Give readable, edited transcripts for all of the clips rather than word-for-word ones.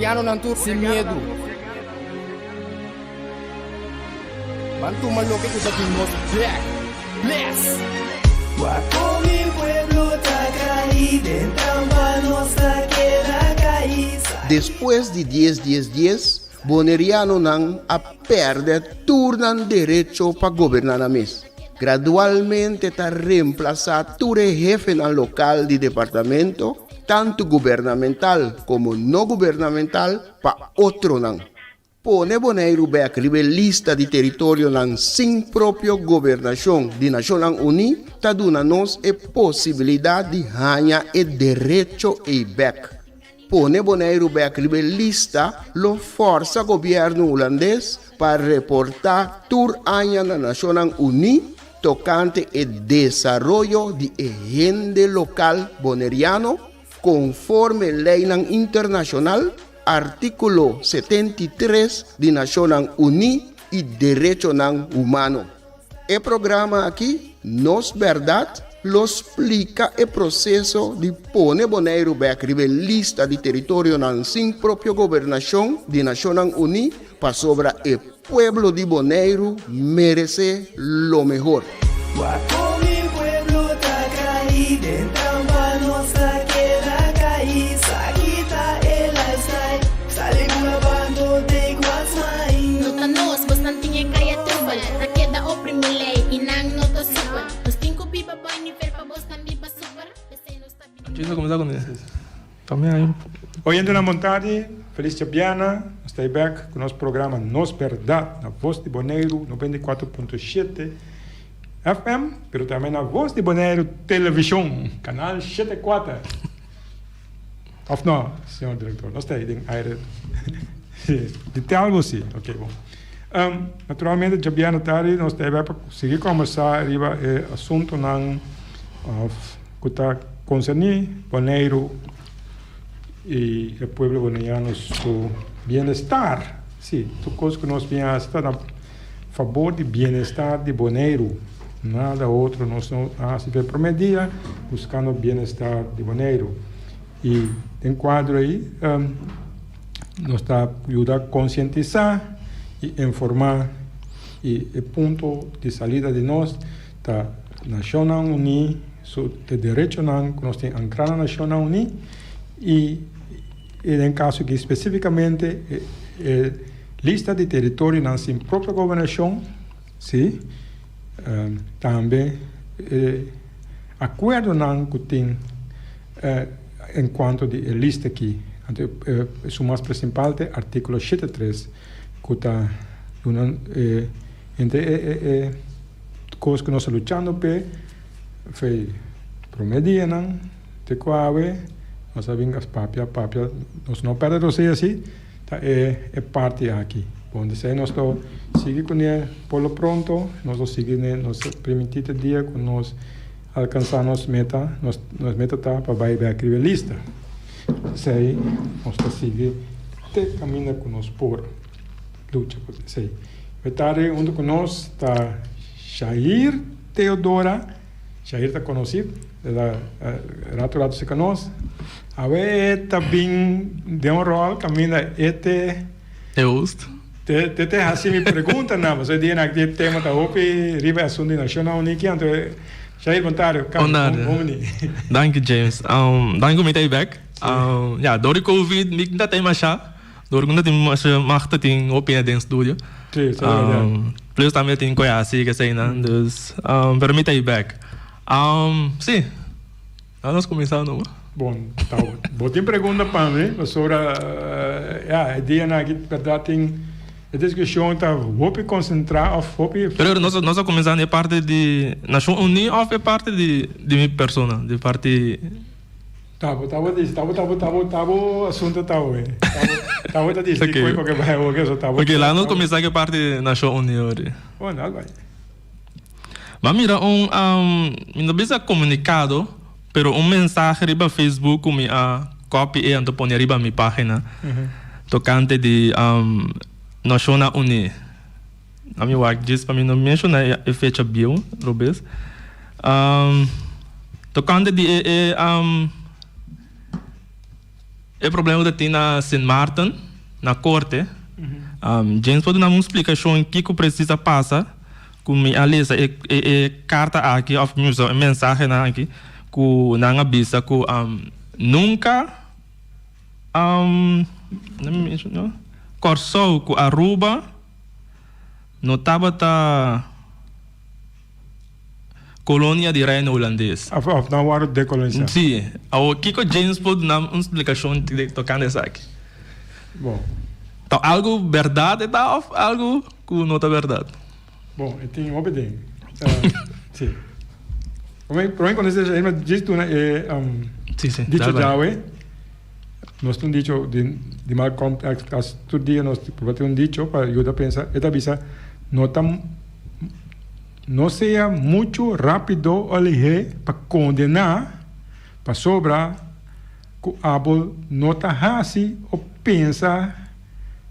Boneriano não tu sem medo. Bantu maloque que já nos black. Bless. Guapo mi pueblo está caído, entramos queda caída. Depois de 10, Boneriano não a perde turnan direito para governar na mesa. Gradualmente está reemplazado todo jefe no local de departamento, tanto gubernamental como não gubernamental, para outro não. Pone Boneiro back lista de território não sem própria governação de Nações Unidas, está dando-nos a possibilidade de ganhar o direito e back. Pone Boneiro back lista lo força governo holandês para reportar tour año na Nações Unidas tocante o desenvolvimento de agenda local boneriano conforme lei internacional artículo 73 de Nações Unidas e Direito Humano. O programa aqui, Nos Verdade, lo explica o processo de pôr Boneiro back lista de território sem própria governação de Nações Unidas para sobre o pueblo de Boneiro merece lo mejor. Guapo mi pueblo está caído, entramos queda caída. Quita el lifestyle, sale grabando de Guasmai. Nota nos, bastante kaya tuba. Rakeda oprimile, inang nota super. Os cinco biba boy ni per pa bos tambi pa super. Antes de começar com isso, também aí. Oi, na vontade, feliz Chabiana, estou back com o nosso programa Nos Verdade, na Voz de Boneiro 94.7 FM, mas também na Voz de Boneiro Televisão, canal 74. Ou não, senhor diretor, nós estamos aí, de ter algo assim, ok, bom. Naturalmente, Chabiana tarde, nós estamos para seguir conversar arriba o assunto que está concernido Boneiro e o povo boneriano, seu bem-estar. Sim, tudo coisa que nós viemos estar a favor do bem-estar de Boneiro. Nada outro, nós se vê por media buscando o bem-estar de Boneiro. E em quadro aí, nós está ajudando a conscientizar e informar. E o ponto de saída de nós está Nações Unidas, o direito que nós temos ancrado na Nações Unidas. E em caso que especificamente lista de território na sua própria governação, sim, também acordo que tem enquanto de lista aqui, o mais principal é artículo 73, que está entre coisas que nós estamos lutando para foi promedia não te quave nós sabemos as papia nós não perdemos assim tá é parte aqui onde se nós tô seguir com ele por lo pronto nós seguir nos permitido dia que nós alcançar nossa meta tá para vai escrever lista sei nós tá seguir te caminha com nós por luta sei vetaré onde com nós tá Jair Teodora Jair está conhecido, rato se conhece. A ver, também deu rol, caminha, É justo. Te assim me pergunta, não, você diz que o tema está open, riba assunto de Nacional Unique, então, Jair Montário, Dank je, James. Dank je meteen back. Ja, door de COVID, ik dat helemaal ja. Door dat ik mag ting open in studio. Plus também tem coisa assim que sei, né? Dus, permita ir back. Sim, nós começamos. Bom, tá. Botem pergunta para mim sobre a dia na que verdade a discussão tá vou concentrar ou vou. Pero nós começamos a parte de Nações Unidas ou é parte de minha persona, de parte. Tá, assunto tá hoje. Tá disse que porque vai o que só tá. Porque lá nós começamos a parte de Nações Unidas. Bom, não vai. Mas mira, não precisa comunicado, pero mensagem riba Facebook me copy e então põe riba minha página tocante de Nações Unidas. A minha work diz para mim não mencionar a fecha bio, Robes. Tocante de o problema que tem na St. Martin, na corte, James pode dar uma explicação em que precisa passar, com a lista e carta aqui, of music, mensagem aqui, com na avisa que nunca Corsou com Aruba não estava colônia de reino holandês. Na hora de colonização. Sim. O que James pode dar uma explicação de tocando isso aqui? Bom. Então, algo verdade tá algo que não é verdade. Bom, eu tenho obedência. Sim. Por mim, quando você já diz tu Sim. dicho Jawe, nós temos dicho de Malcolm X, todo dia nós temos dicho para ajudar a pensar, esta visa não seja muito rápido para condenar, para sobrar, que a abo não está assim ou pensa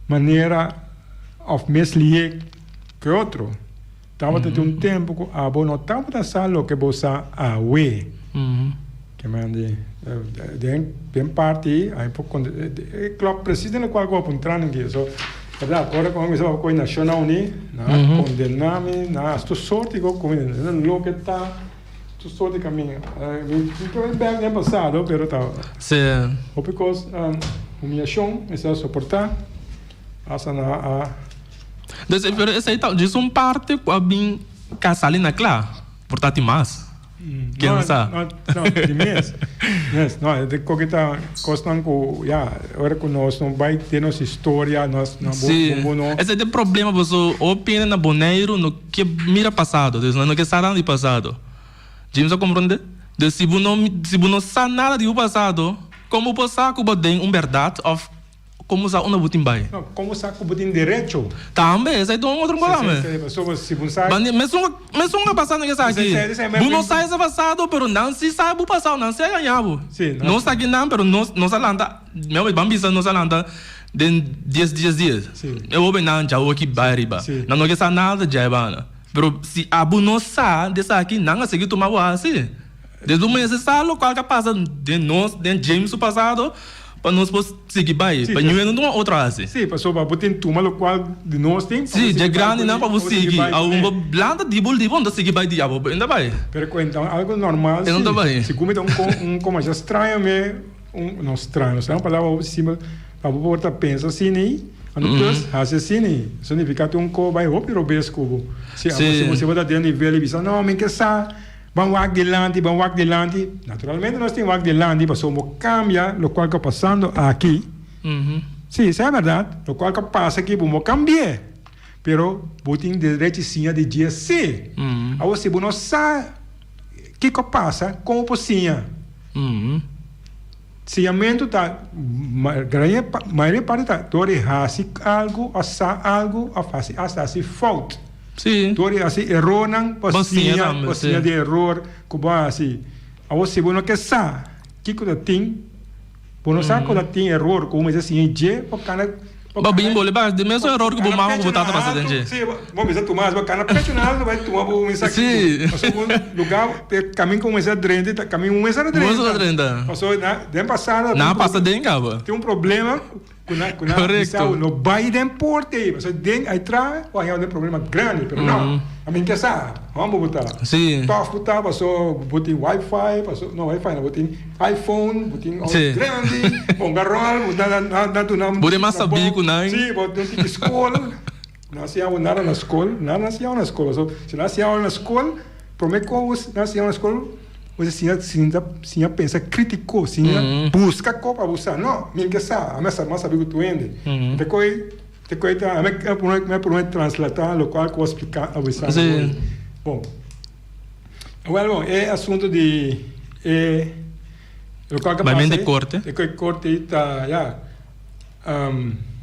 maneira of meslier que outro. Estava tendo um tempo que a abo não estava pensando o que você a we. Que mande bem parte aí por quando claro precisa no qual eu apontar ninguém só agora como isso vai nacional ni na condenar me na sto sorte go como no que tá sto sorte caminho eu bem passado pero tá sim because humilhação essa suportar essa na pero essa então diz parte bem casalina claro portanto mais não, de mês. Não, de que está costando com, agora que nós não vai ter nossa história, nós não vamos. Esse é o problema, você opina na Bonaire no que mira passado, no que sabe do passado. James, compreende? Se você não sabe nada do passado, como você sabe que você tem verdade ou como você não tem bem? Como você sabe que tem direito? Também, esse é um outro problema. Se você sabe... Mas não passado que aqui. Você não sabe o passado, mas não se sabe o passado, não se ganhar. Não está aqui não, mas não se landa. Meu bambisa não se landa de 10 dias. Eu vou não já aqui bairiba. Não que sabe nada já bana. Mas se abu não sabe dessa aqui, não consegue tomar o assim. Desde o mês sabe o qual que passa de nós, de James o passado. Para nós seguir bem, para não ter outra assim. Sim, para só para botar turma o qual de nós tem. Sim, de grande não para você seguir. Uma blanda de bol de bom, seguir bem diabo, ainda bem. Pero então algo normal. Ainda bem. Se como como já estranho me, não estranho, não é uma palavra cima para botar pensa assim nem, antes assim significa que co vai roubar o besco. Se você botar dentro nível e bisa, não, me que sa vamos adelante. Naturalmente, nós temos adelante, mas somos cambia o qual está passando aqui. Sim, isso é verdade. O qual que passa aqui, vamos cambiar. Pero, você tem direito sim de dia C. Agora, se você não sabe o que passa, como você se a mente está, a maioria parte está, dore hasi algo, asa algo, a face, asa se falta. Sim. Dore assim erro não, passinha de erro, como assim. Agora se você não quer saber que coisa tem, você sabe que tem erro, como assim, je, Ba bim boleh ba, de mesmo erro que bumar que botar para dentro. Sim, vamos ver tu mais, bacana, personal vai tomar o mensaje. Sim. Passou lugar, caminho com essa drente, caminho com essa drente. Essa drente. Passou na passada. Na passa dentro, cabo. Tem problema correto. No Biden porte, mas den aí traz, aí é um problema grande, pero não. A mim que sabe, vamos botar. Sim. Top botar, passou botar Wi-Fi, passou não Wi-Fi, não botar iPhone, botar grande, bom garrol, botar na tu não. Botar massa bico não. Sim, botar tipo escola. Nascia nada na escola, nada nascia na escola. Se nascia na escola, prometo que nascia na escola. Você sim pensa crítico, sim busca copa buscar. Não, minha que sabe, a massa sabe que tu ende. Depois tá, me prometo translatar o qual que eu explicar a você. Bom, well, é assunto de o qual que passa. De corte. De corte tá, já.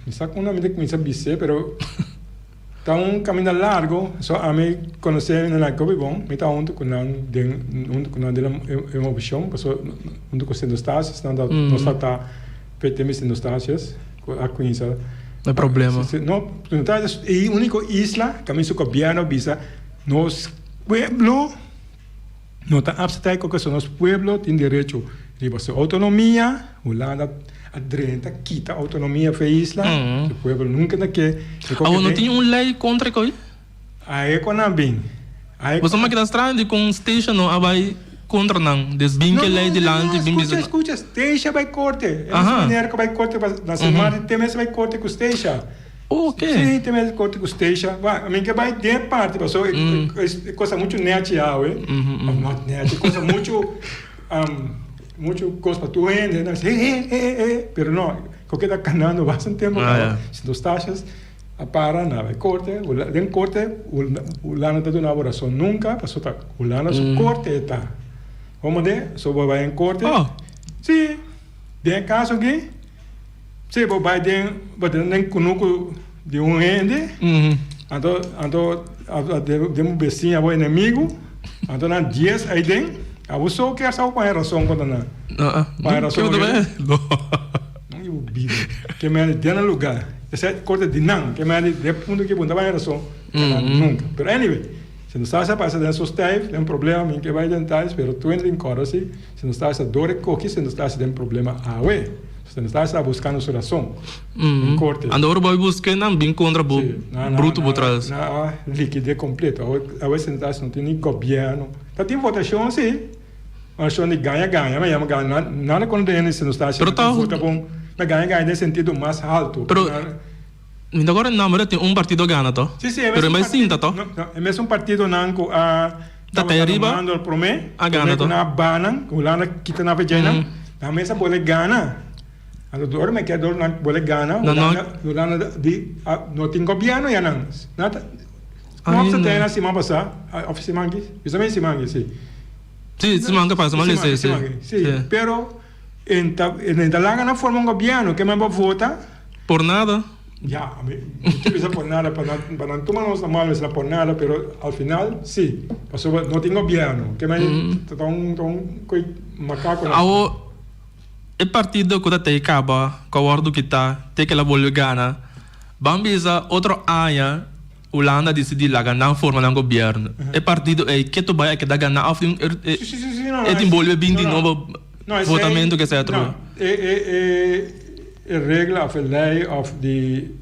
Me saco uma mente que me sabe dizer, pero tá caminho largo, só a mim conhecer na Copa bom, me tá junto com dela emoção, passou junto com os estágios, não está pertence nos estágios, a conhecer. Não é problema. Não, é a única isla, caminho com governo, visa, nos pueblo, não está abstrato com que os pueblo tem direito de autonomia, Holanda, a drenta quita a autonomia para a isla. O povo nunca não quer. Não tinha lei contra isso? Aí quando é bem. Você não quer estar com um station não vai contra não, desbinque lei de lá de bem escuta, station vai corte. É a maneira que vai corte na semana tem mais vai corte com station. Ok. Sim, tem mais corte com station. A mim que vai ter parte, pessoal, é coisa muito net not net, coisa muito muito coisa para tu vender, né? Pero não, qualquer da canando bastante tempo. Se tu estás a para na vai corte, den corte, o lana tá dando oração nunca, passou tá, o lana su corte tá. Vamos ver, só vai em corte. Sim. Tem caso aqui. Se vai den kunuku de ende. Então demos becinha ao inimigo. Então na 10 aí den. Abusou que essa com a razão quando na. Para razão. Não eu bido. Que me tem no lugar. Esse corte de não, que me de ponto que bunda vai razão. Nunca. Pero anyway, se não está a passar dentro dos tem um problema em que vai tentar, pero tu entra em coro assim, se não está a dor coque, se não está a ter um problema se não está a buscar solução. Corte. Andor vai buscar não bem contra bruto por trás. Não, liquidez completo. A vezes não tem nem governo. Tá tem votação sim. Mas só ganha, mas ganha nada quando tem se não está a vota bom. Mas ganha nesse sentido mais alto. Ainda agora não, tem um partido ganha, tá? Sim, pero mais sim, tá? É mesmo partido não com a tá arriba a ganha, tá? Na banan, o lá kita na vagina, a mesa pode ganhar. A dor me quer dor não pode ganhar, o lá de não tem governo já não. Nada. Não se tem assim, mas passar, oficina mangue, isso mesmo se mangue, sim. Sim, se mangue faz, mas sim. Sim, pero en la na forma governo que me vai votar por nada. Ya, utiliza por nada, para no tomarnos la mano es la por nada, pero al final sí, pasó, no tengo gobierno, que me está un macaco. El partido que te acaba, que acordo que te que la vuelve gana, bambisa otro año, Holanda decide la ganar forma de gobierno. El partido es que tu vaya que da ganar al fin, es envolve bien de nuevo votamento que se atreve. A regla of a lei of de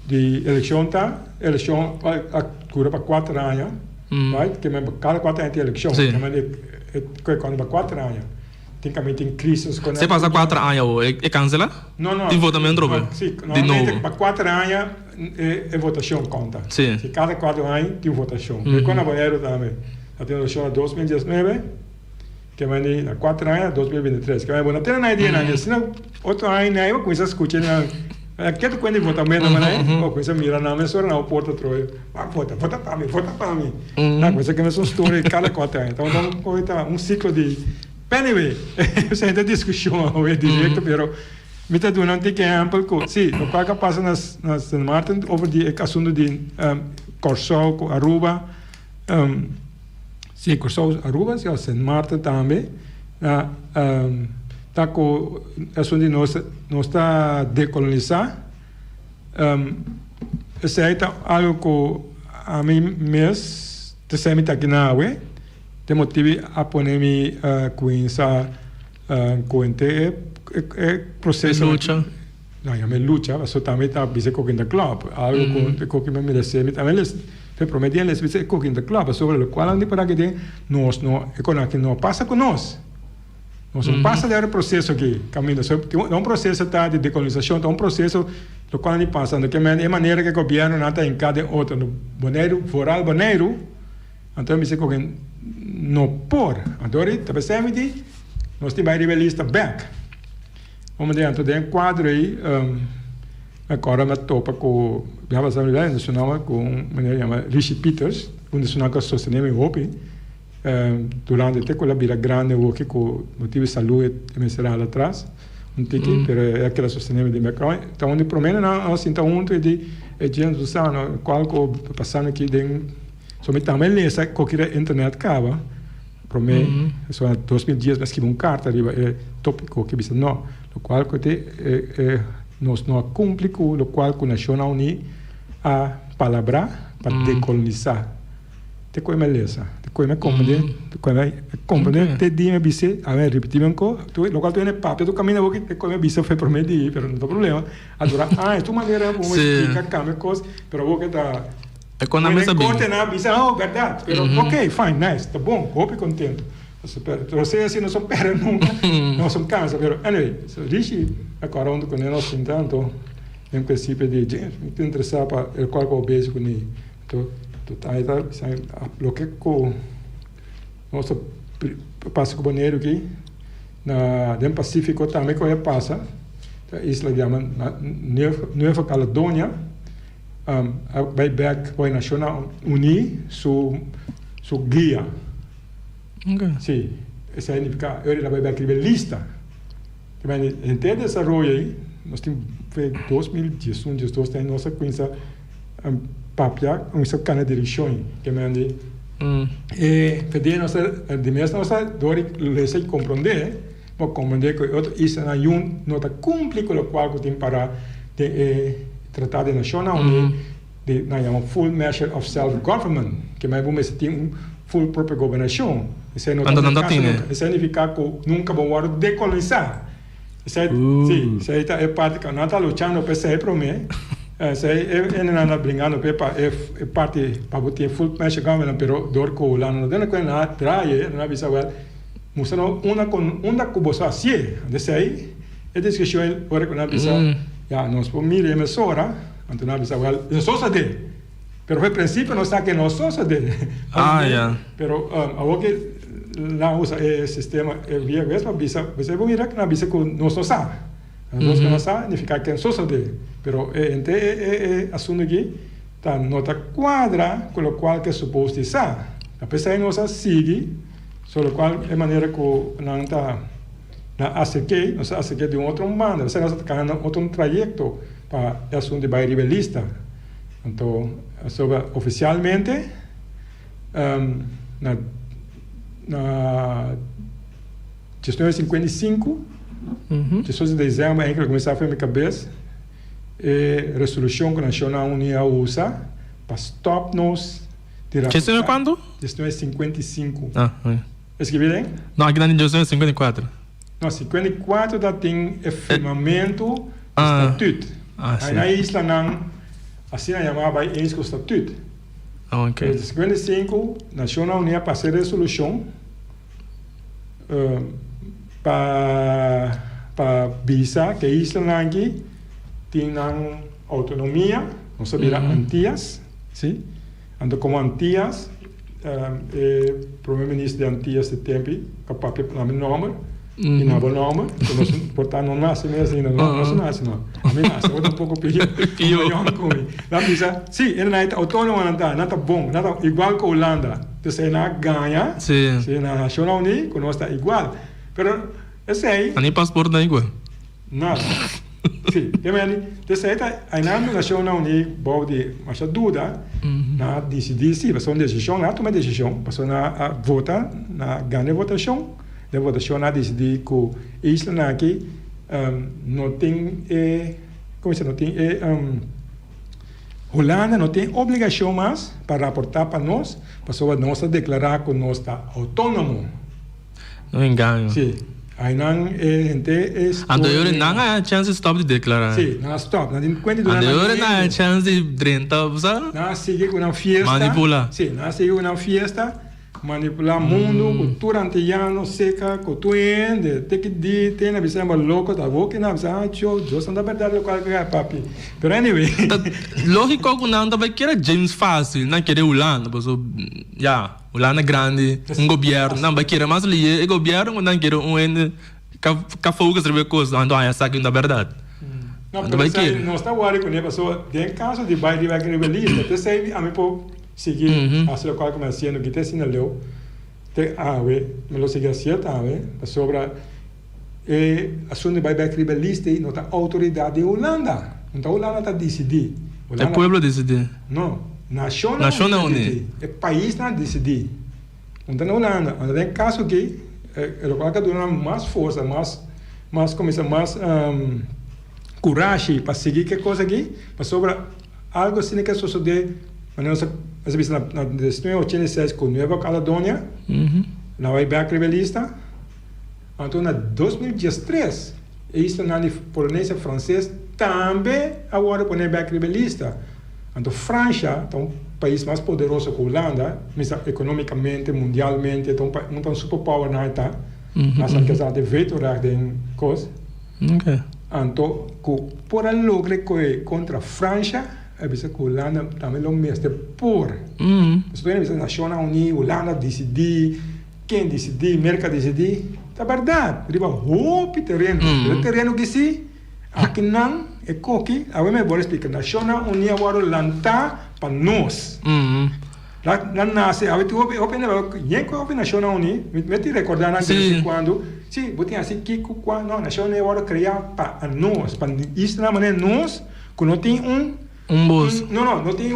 eleição cura para 4 anos, right? Que cada 4 anos tem eleição, que quando para 4 anos tem que tem crises quando se passa 4 anos é cancela? Não, tem votamento sim, de novo para 4 anos é votação conta. Sim. Se cada 4 anos tem votação. E quando a banheiro também até eleição 2019 que vai na 4 anos 2023 que vai botar até na ideia na senão outro ano aí eu começo a escutar na que tu quando votamento mas ou começa a mirar na mesa na porta troia vota para mim na coisa que me são história cada 4 anos então vamos um ciclo de anyway essa é a discussão hoje direto pero me está dando um exemplo sim o qual que passa nas Martin over de assunto de Corsol Aruba sim, Corsol Aruba, sim, Sint Maarten também. Tá com assunto de nós está decolonizar. Esse aí tá algo que a mim mesmo te semi tá aqui na ué. Tem motivo a poner-me com essa coente processo. Luta. Não, eu me luta, mas eu também tá bisa com o club. Algo que me merece, também te prometían les dice cooking the club sobre lo cual andi para que tem nós não que não passa com nós não passa de processo aqui caminho é um processo de decolonização é um processo do qual andi passando que é maneira que o governo não está em cada outro no boneiro foral boneiro então me dice que não por agora tá pensando de nós temos rebelista back vamos dentro de quadro aí agora me topa com a Assembleia Nacional com uma chama Rishi Peters, onde se não sostenemos o hopi durante até com a bira grande o que com motivo de saúde me será lá atrás tiki, pero é aquela sostenemos de mercado. Então onde promena não assim então onde de gente usando qual co passando aqui de somente também essa qualquer internet cava promene só 2000 dias mas que carta arriba é tópico que bisa não o qual que nós não cumpre com o qual a Nação Unida a palavra para decolonizar. Te coisa beleza. Quando te di me bise, a ver, repetir un co, tu lo cual tiene papel, tu camina porque te come bise fue prometi, pero no hay problema. Allora, es tu manera como explicar cambia cosas, pero vos que está Economista bem. corte na bisa, oh, verdade. Pero ok, fine, nice, tá bom, hope contento. Você assim não são pera nunca, não são cansa, pero anyway, so rishi agora onde quando nós tanto em princípio de gente muito interessado para o qual o beijo com ele. Então, aí tá, lo que com nosso passo com banheiro aqui na do Pacífico também que passa, a isla chama Nova Caledônia, vai back vai Nacional Uni su guia. Okay. Sì, essa significa ora vai back lista. Que vai em ter desenvolvimento aí, nós temos foi 2011, 2012 tem nossa coisa papia, nossa cana de direção, que mande e pedir nossa de mesmo nossa dori lesa e compreender, mas compreender que outro isso na nota cumpre com o qual que tem para tratado nacional de na chama full measure of self government, que mais bom se tem full própria governação. Isso significa que nunca vamos decolonizar. Isso é parte que nós estamos lutando para ser para mim. Isso é nada brincando para é parte para ter full measure government, pero dor que lá não tem que nada trai, não avisa well. Mostrando uma que você assim, desse aí é discussão agora que nós avisa, já nós por mil emissora, então nós avisa well, isso só de pero foi princípio não sabe que não só de pero agora que lá usa sistema via vez para bisa você vai mirar que na bisa com não só sabe nós que não sabe significa que só de pero ente assunto aqui tá nota quadra com o qual que é suposto estar a pesar não se sigue só o qual é maneira que não tá na acerquei não se acerquei de outro maneira você não está ganhando outro trajeto para assunto de bairro rebelista então sobre oficialmente na gestão de 55 gestão de dezembro em que começar a fazer minha cabeça resolução que a Nacional Unia usa para stop nos gestão é quando? Gestão é 55 escrevi bem? Não, aqui na gestão é 54 não, 54 já tem firmamento do estatuto aí na isla não assim a chamava eis com o estatuto. Okay. Em 55, a Nacional Unia passou a resolução para visa que a isla aqui tem autonomia, não sabia Antillas, sim? Então como Antillas, o primeiro-ministro de Antillas de tempo, capaz de dar nome, e não o nome, portanto não nasce mesmo, não nasce não. A mim nasce, eu um pouco pior comigo. Lá visa, sim, ele não é autônomo, não está bom, não está igual que a Holanda. Então se não ganha, se na Nacional Unia, que nós está igual. Pero esse aí... Nem passaporte não é igual. Nada. Sim, esse aí aí na Nacional Unia, pode mais dúvida, na decidir, sim, passou uma decisão, na toma decisão, passou na vota, na ganha votação, de votação na decidir que a isla aqui não tem como se não tem Holanda não tem obrigação mais para reportar para nós nós declarar que nós está autônomo. Não engano. Sim. Aí não gente Anterior não há chance de stop de declarar. Sim, não stop. Não tem quanto durante. Anterior não há chance de drenta, sabe? Não sigue com uma fiesta. Manipular. Sim, não sigue com uma fiesta. Manipular mundo, cultura antiana, seca, cultura tem que dir, tem na visão louco, tá bom que na visão, eu sou da verdade o qual que é papi. Pero anyway, lógico que não também quer James fácil, não quer Holanda, porque já Holanda grande, governo, não vai querer mais ali, governo não quer ende que foca sobre coisas, então essa aqui é da verdade. Não, porque não está worried com a pessoa, tem caso de bairro rebelista, você sabe a mim por seguir a sua qual começando que tem sinaleu te me lo sigue certo sobre assunto de bairro rebelista e não está autoridade de Holanda, então Holanda está decidir. É o povo decidir. Não, Nacional Unia. É país não decidir. Então na Holanda, tem caso que ele coloca dando mais força, mais começa mais coragem para seguir que coisa aqui, para sobre algo assim que sucede, mas Você vê na 1986 com Nova Caledônia, na Back Rebelista. Então, na 2013, a isla na Polinésia Francesa também agora põe Back Rebelista. Então, França é um país mais poderoso que a Holanda, mas economicamente, mundialmente, é um superpower na Ita. Mas a questão de veto de coisa. Então, por a lograr contra a França, a vez que a Holanda também o mesmo por. Então, a vez que a Nacional Unida, Holanda decidir, quem decidir, América decidir, é verdade. Riba roupa terreno, o terreno que se aqui não é coque. Agora me vou explicar. A Nacional Unida agora lançar para nós. Lá nasce, a gente ouve Nacional Unida, me te recordar antes quando, sim, você assim que quando a Nacional Unida agora criar para nós, para isso na maneira nós, que não tem não tem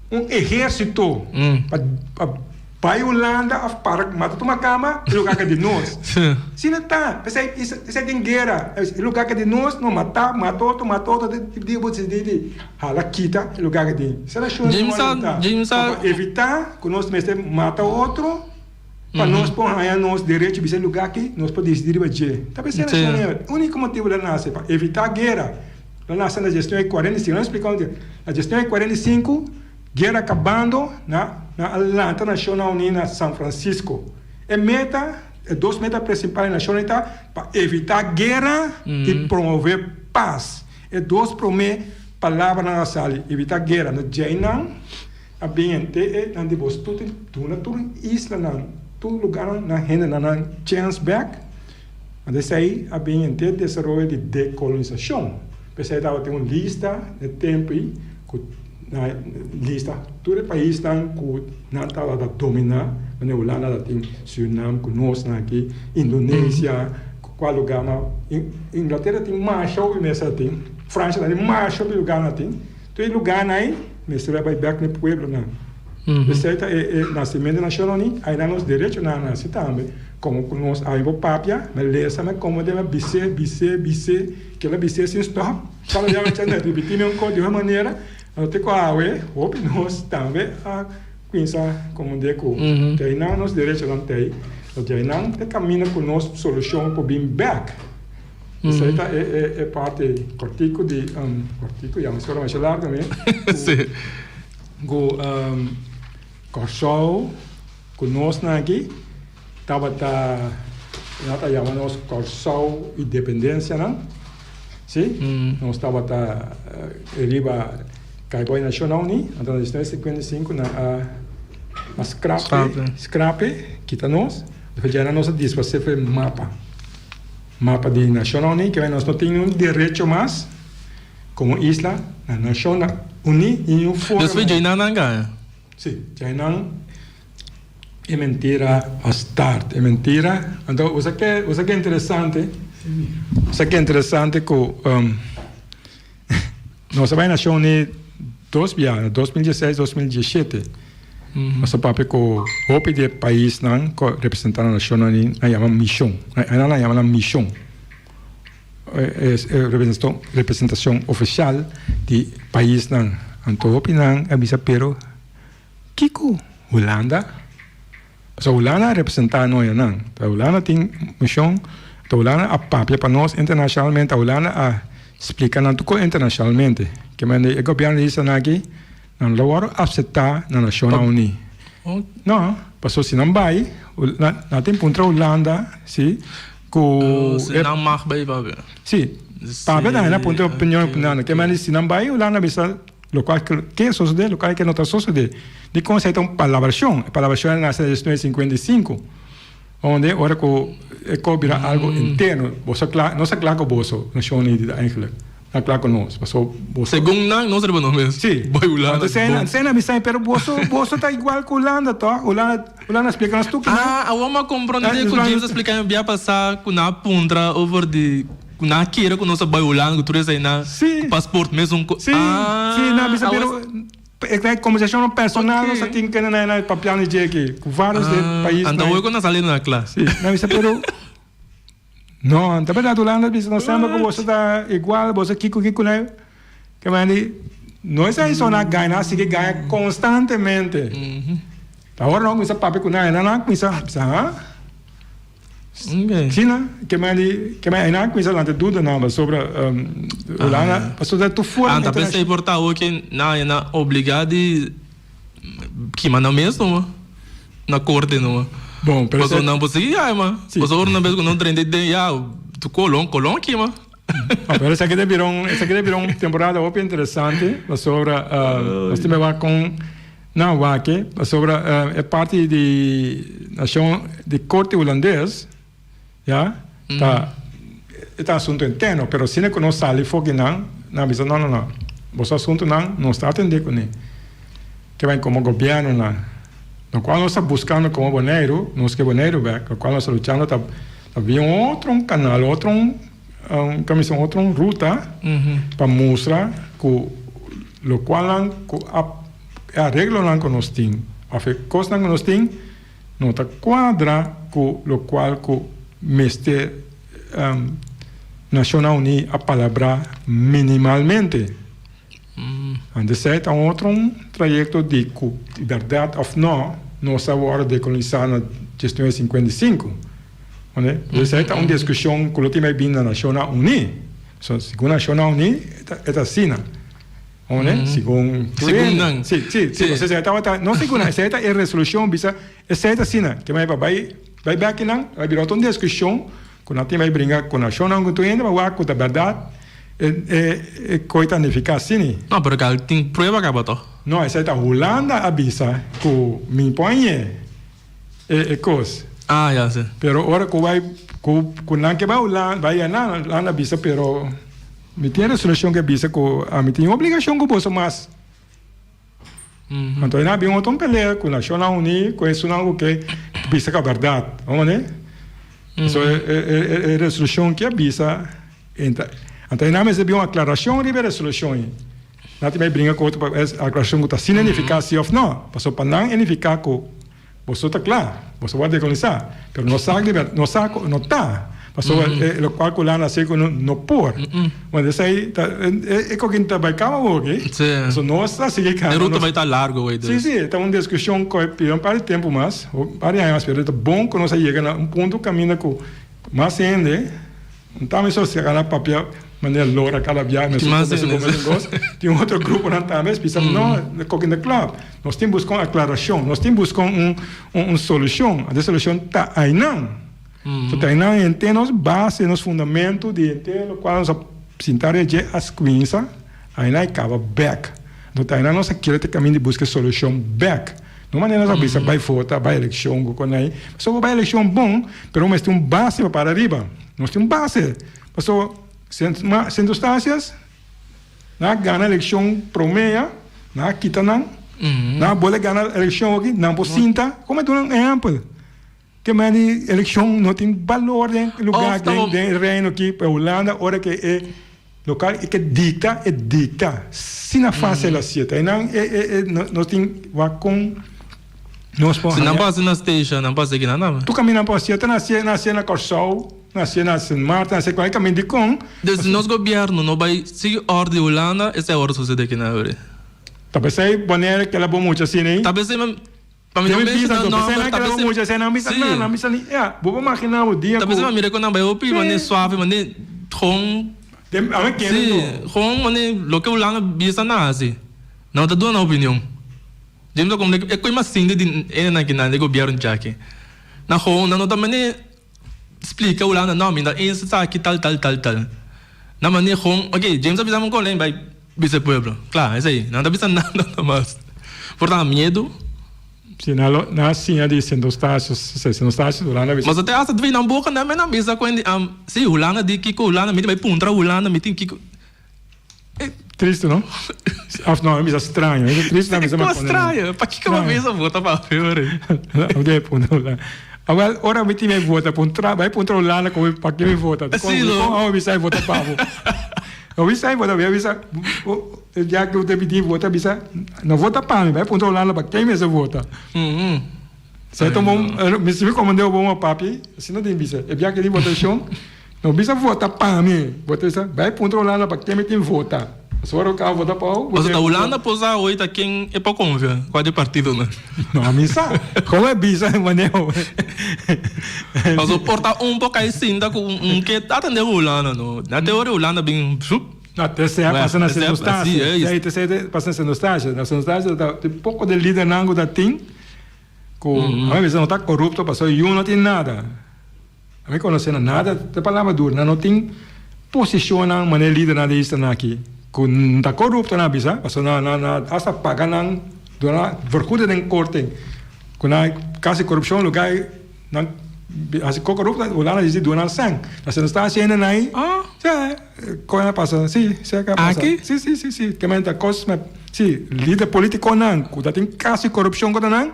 um exército para a Holanda para matar uma cama e lugar que de nós. Se não está, você tem guerra, lugar que de nós não matou, de você de hala quita lugar que de. Se James para evitar que nós mesmo mata outro, para nós pôr a nós direito de lugar que nós podemos decidir fazer. Talvez seja o único motivo da nasce para evitar guerra. Lá nasce na gestão de 45, nós explicamos a gestão de 45, guerra acabando na Atlanta Nacional Unida São Francisco. É meta, é dois metas principais na Nacional Unida para evitar guerra e promover paz. É duas primeiras palavras na sala, evitar guerra. No Jainam, ambiente é onde você tudo isla na todo lugar na renda na Chancellor's. Mas aí ambiente desenvolvimento de decolonização. Pensei que tem uma lista de tempo na lista todo o país não está a dominar, mas a Holanda tem Suriname, conosco aqui, Indonésia, qual lugar, Inglaterra tem Marshall, tem França tem Marshall, lugar tem, todo lugar aí, mas você vai back no pueblo não. Você é nascimento nacional nem, aí nós direitos na nasce também, como conosco aí o papia, mas lesa, mas como deve bise, que ela bise sem stop, fala já vai ter repetir um código de uma maneira. Até com a UE, nós também a pensar como deco. Tem não nos direitos não tem. O tem não tem caminho com nossa solução para bem back. Isso aí é parte cortico de cortico já mas mais largo também. Sim. Go Corsol conosco aqui tava nós chamamos Corsol Independência não? Sim. Nós tava riba Caiboy Nacional ni, então nós estamos 55 na scrape, kita nós, depois já nós diz você foi mapa de Nacional ni, que nós não temos direito mais como isla na Nacional Uni e o foro. Isso foi Jainan nanga? Sim, Jainan é mentira a start, é mentira. Então, o que é interessante, que nós vai Nacional ni 2016, 2017. Nosso papel com o de país não representando a nacional aí chama missão. Aí não chama missão. É representação oficial de país não. Então opinam a bisa pero Kiko Holanda. So Holanda representa nós não. A Holanda tem missão. A Holanda a papel para nós internacionalmente. A Holanda a explica não tudo internacionalmente. Que o governo diz aqui, não logrou aceitar na Nacional Unida. Não, passou se não vai, não tem ponto Holanda, sim, se não marca bem, papai. Sim, papai não é ponto opinião, que mas se não vai, Holanda bisa local que é sucede, local que não está sucede. De conceito uma palavração é na 1955, onde agora que vira algo interno, você não se claro que você Nacional Unida eigenlijk. Claro conosco, segundo nós sabemos mesmo. Sim. Boy Holanda. Cena bisa pero boso tá igual com Holanda, tá? Holanda explica nas tudo. A uma compreender que o James explica bem passar com na puntra over de na queira com nossa boy Holanda, que tu aí na passaporte mesmo. Sim, na bisa pero é conversação personal, você tem que na papel de aqui, com vários países. Então eu quando saí na classe. Sim, na bisa pero não, na verdade, Holanda, não sabe que você está igual, você kiko, né? Que vai ali, não é só na ganha, assim que ganha constantemente. Agora não começa papo com não começa, China, que mais ainda começa lá de tudo não, sobre lá, sobre tu fora. Anda pensei portar o que na obrigado que manda mesmo, na corte não. Bom, pero você não pode ir, mas você não vê que não treine de tu colon aqui, mas. Pero essa aqui virou uma temporada bem interessante, sobre nós temos com não que sobre é parte de nação de corte holandês, já tá assunto interno, pero se não sai fogo não bisa não, você assunto não está atendendo com ele, que vem como governo não. No qual nós estamos buscando como boneiro, nós que boneiro, no qual nós estamos lutando, havia outro canal, outro ruta para mostrar que o qual arreglo que nós temos, a coisa que nós temos, não está quadra com o qual o mestre Nacional Unido a palavra minimalmente. Antes é outro trajeto de verdade ou não, nossa hora de colonizar na gestão 55. Essa é uma discussão que o time bem na Nacional Unido. Segundo a Nacional Unido, é assim. Segundo não. Sim. Você está não segundo, essa é a resolução, essa é assim, que vai aqui não, vai virar uma discussão, quando a time vai brincar com a Nacional Unido, vai com a verdade. Coisa não fica assim. Não, porque tem prova que botou. Não, essa é a Holanda avisa que me põe coisa. Já sei. Pero agora que vai com não que vai Holanda, vai lá avisa, pero me tem resolução que avisa que a me tem obrigação que posso mais. Então ainda bem outro pelea com a Nacional Unido, com isso não que avisa que a verdade, vamos né? Isso é resolução que avisa. Então, ainda mais uma aclaração de resolução. Não tem mais brincar com outra aclaração que está sem eficácia ou não. Passou para não eficaz que você está claro, você vai decolonizar. Mas não sabe, não está. Passou o qual lá nasceu que não pôr. Mas isso aí é que está vai calma hoje. Isso não está seguindo. A ruta vai estar larga hoje. Sim, está uma discussão que é para tempo mais, para anos, mas é bom que nós chegamos a ponto caminho que mais ainda, não está mais só chegar na papel. Maneira loura cada viagem, tem outro grupo não também, pensamos não, coquinha claro, nós temos buscar uma aclaração, nós temos buscar uma solução, a solução está aí não, está aí não entende nos base, nos fundamentos de entender o qual nós precisamos de as crianças, aí não acaba back, então aí não nós queremos ter caminho de buscar solução back. Não maneira nós pensamos vai votar, vai eleição, com aí, só vai eleição bom, pero nós temos base para arriba, nós temos base, passou circunstâncias, na ganha eleição promeia, na quita não, na bola ganha eleição aqui, não por cinta, como é um exemplo, que mais eleição não tem valor em lugar de reino aqui para Holanda, hora que é local e que dicta, se não faz ela certa, e não nós tem com nós se não passa na station, não passa aqui nada. Tu caminha para certa na Corsol. Nascer na Marta, nascer qualquer caminho de com. Desde nosso governo não vai seguir ordem de Holanda, essa é a hora suceder aqui na hora. Talvez aí boneira que ela bom muito assim, né? Talvez aí para mim não pensa não, talvez muito assim, não pensa não, pensa ali. Vou imaginar o dia. Talvez mira quando vai ouvir, mas suave, mas com sim, com mas lo que Holanda bisa na assim. Não tá dando opinião. James como é coisa mais simples de na que na governo já aqui. Na com não também explica o Holanda, não, ainda isso está aqui tal. Na maneira com, ok, James avisa um colega, vai vice pueblo, claro, é isso aí, não está avisando nada mais. Portanto, medo. Sim, na cena de centostácios, Holanda avisa. Mas até essa vem na boca, não é na mesa quando, se Holanda diz que Holanda, me vai puntra Holanda, me tem que. É triste, não? Não, é estranho, é triste na mesa. É estranho, para que uma mesa vota para ver? Ok, punta Holanda. Agora, ora me time vota vai para Holanda como para que me vota. Sim, não. Eu sai vota para eu sai vota, já que eu te pedi vota, não vota para mim, vai para Holanda para quem me vota. Certo, me se me comandou bom papi, assim não tem bisa. É já que ele votação, não bisa vota para mim, vota vai para Holanda para quem me tem vota. Só o carro vota para o. Mas a Holanda posa oita quem é para convia. Qual é o partido, né? Não, a missa. Como é bisa, maneiro. Mas o porta pouco aí sim, tá com que atender a Holanda, não. Na teoria a Holanda bem Até se passando a circunstância. É isso. Aí se passando a circunstância. Na circunstância tem pouco de líder nango da tim. Com a visão não está corrupto, passou e não tem nada. A mim conhecendo nada, tem palavra dura, não tem posição na maneira líder na lista aqui. Com não está corrupto na bisa, passou na asa paga na dona vergoede den korting. Com na caso corrupção lugar na as corrupto o lá diz dona sang. Na circunstância ainda aí. Ah, já coisa passa, sim, se é capaz. Aqui? Sim. Que menta cosme, sim, líder político não, que tem caso corrupção com não.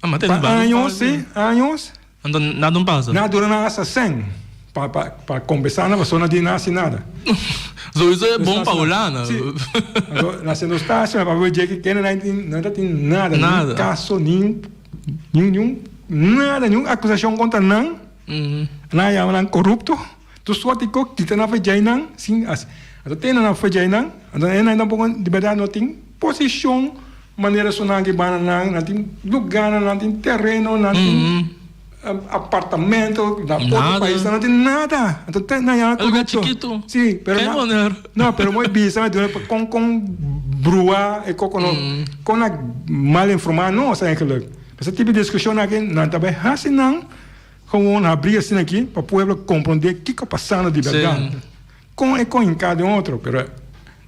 ah, mas tem anos. Então nada não passa. Nada durante essa sem para conversar na pessoa não diz nada. Isso é bom para Holanda. Na circunstância, para ver que não tem nada. Nenhum caso, nenhuma acusação contra não. Não corrupto. Tu só te coque, tu não faz não. Sim, então tem não faz não. Então ainda um pouco de verdade não tem posição, maneira sonar que banana, não tem lugar, não tem terreno, não tem apartamento, da outro país, não tem nada. Então tem não é lugar chiquito. Sim, pero não, pero muito bisa, mas com brua e com a mal informado, não, sabe que esse tipo de discussão aqui não está bem assim não. Como abrir assim aqui para o povo compreender o que está passando de verdade. Com em cada outro, pero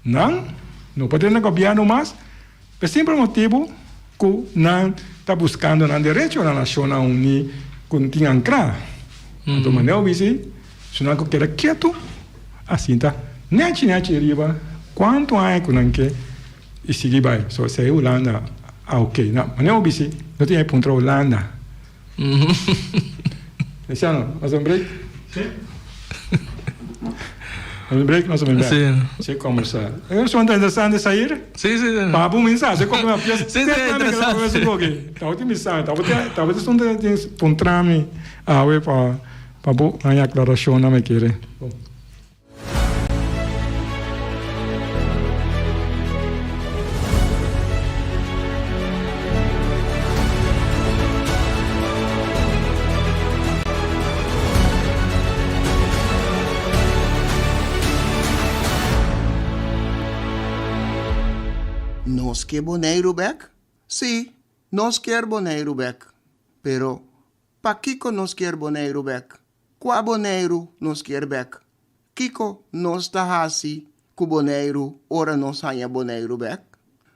não pode ser governo mais. Por simples motivo que não está buscando o direito da nação a unir com tinha ancrar. Então, maneira se não quer quieto, assim tá. Nete riba, quanto há que não quer e seguir vai. Só se a Holanda, ok. Não, maneira não tem ponto Holanda. Luciano, nós vamos break? Sim. Vamos break, nós vamos break. Sim. Você conversar. Eu sou interessante sair? Sim. Papo mensagem, você come uma pièce. Sim, interessante. Talvez mensagem, talvez não tenha encontrar-me para a aclaração não me querer. Nós quer boneiro back? Sim, nós quer boneiro back. Pero, pa Kiko nós quer boneiro back? Qua boneiro nós quer back? Kiko nós tá assim, com boneiro, ora nós hanha boneiro back?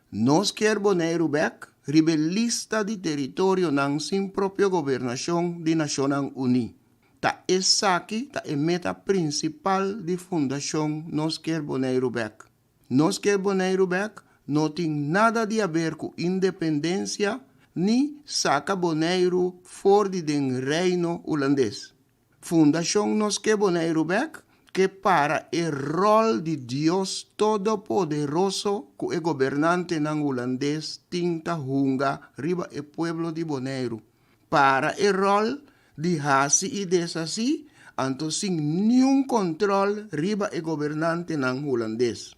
Nós quer boneiro back? Rebelista de território nang sin própria governação de Nações Unidas. Ta essa aqui, ta é meta principal de fundação nós quer boneiro back. Nós quer boneiro back? Não tem nada de a ver com independência, nem saca boneiro fora do reino holandês. Fundação Nos Que Boneiro Back, que para o rol de Deus Todo-Poderoso, que é governante não holandês, tinta hunga, riba o pueblo de Boneiro. Para o rol de hasi e desasi, anto sem nenhum controle, riba o governante não holandês.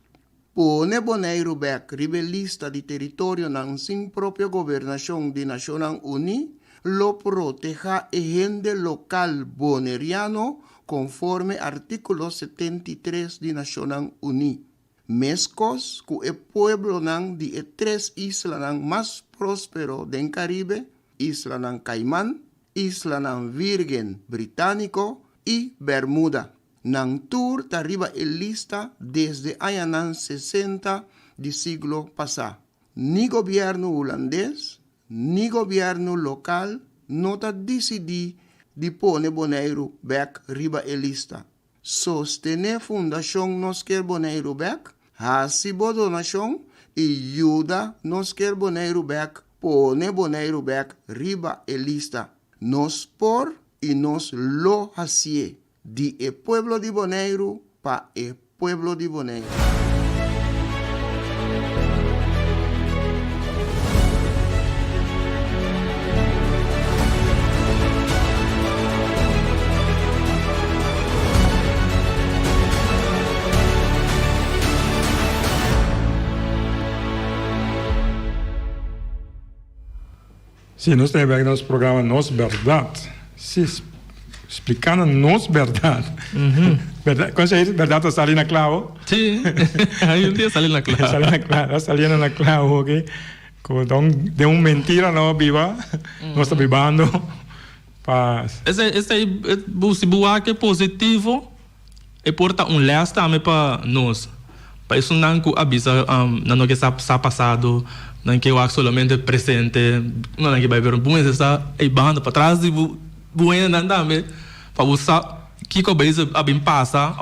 Pone Boneiro back rebelista de território não sem própria governação de Nações Unidas, lo proteja e gente local boneriano conforme artículo 73 de Nações Unidas. Mescos que o pueblo não de três islas mais próspero do Caribe, Isla ng Caimán, Isla ng Virgen Britânico e Bermuda. Nang tour arriba el lista desde años 60 del siglo pasado. Ni gobierno holandés, ni gobierno local no ta decidí de poner Boneiro back riba el lista. Sostener Fundación Nos Quer Boneiro back, hasibo donación y ayuda Nos Quer Boneiro back, pone Boneiro back riba el lista. Nos por y nos lo hacie. De el pueblo de Boneiro para el pueblo de Boneiro. Sim, nós temos aqui nosso programa Nos Verdade. Sim, explicando nos verdade. Verdade, quando você diz verdade, está ali na clavo. Sim, aí um dia sali na clave. Está saliendo na clavo, ok? Então, de uma mentira não viva, nós estamos vivendo. Esse aí, se boa que é positivo, e porta leste também para nós. Para isso não que avisa, não que está passado, não que eu acho somente presente, não que vai ver um bom essa aí banda para trás de boa não também, para usar que o país abim passa,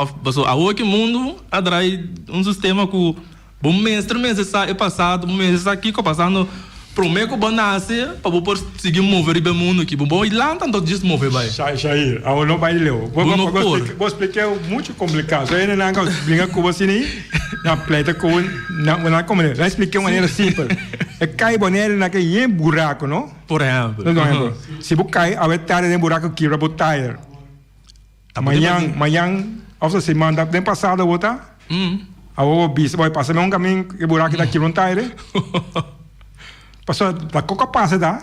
a outro mundo atrai um sistema que bom mestre é passado, bom mestre aqui que passando prometo que nasce para poder seguir mover o mundo aqui, bom e lá tanto diz mover vai. Jair, a não vai ler. Vou explicar muito complicado. Aí não que brinca com você nem na pleita com na como é. Já expliquei de maneira simples. É cai boneiro naquele buraco, não? Por exemplo. Se você cai, a vetar em buraco que para tire. Amanhã, outra semana, bem passada outra. A outra bis vai passar um caminho que buraco daqui não tire. Passou da coca passa tá?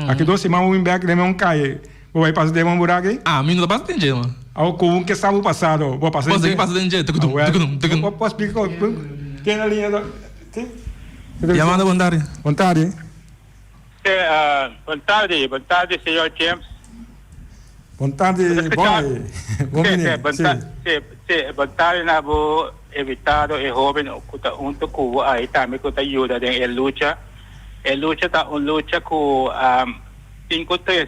Aqui 2 semanas um back de um cai. Vai passar de um buraco aí? Ah, menino passa tem jeito, mano. Ao com que estava passado, vou passar. Você que passa tem jeito, posso explicar? Tem a linha da Chamada vontade. Vontade. Boa tarde, senhor James. Vontade, boy. Boa tarde, na vou evitar o jovem que junto com aí também que ajuda em luta. A luta tá luta com tem que ter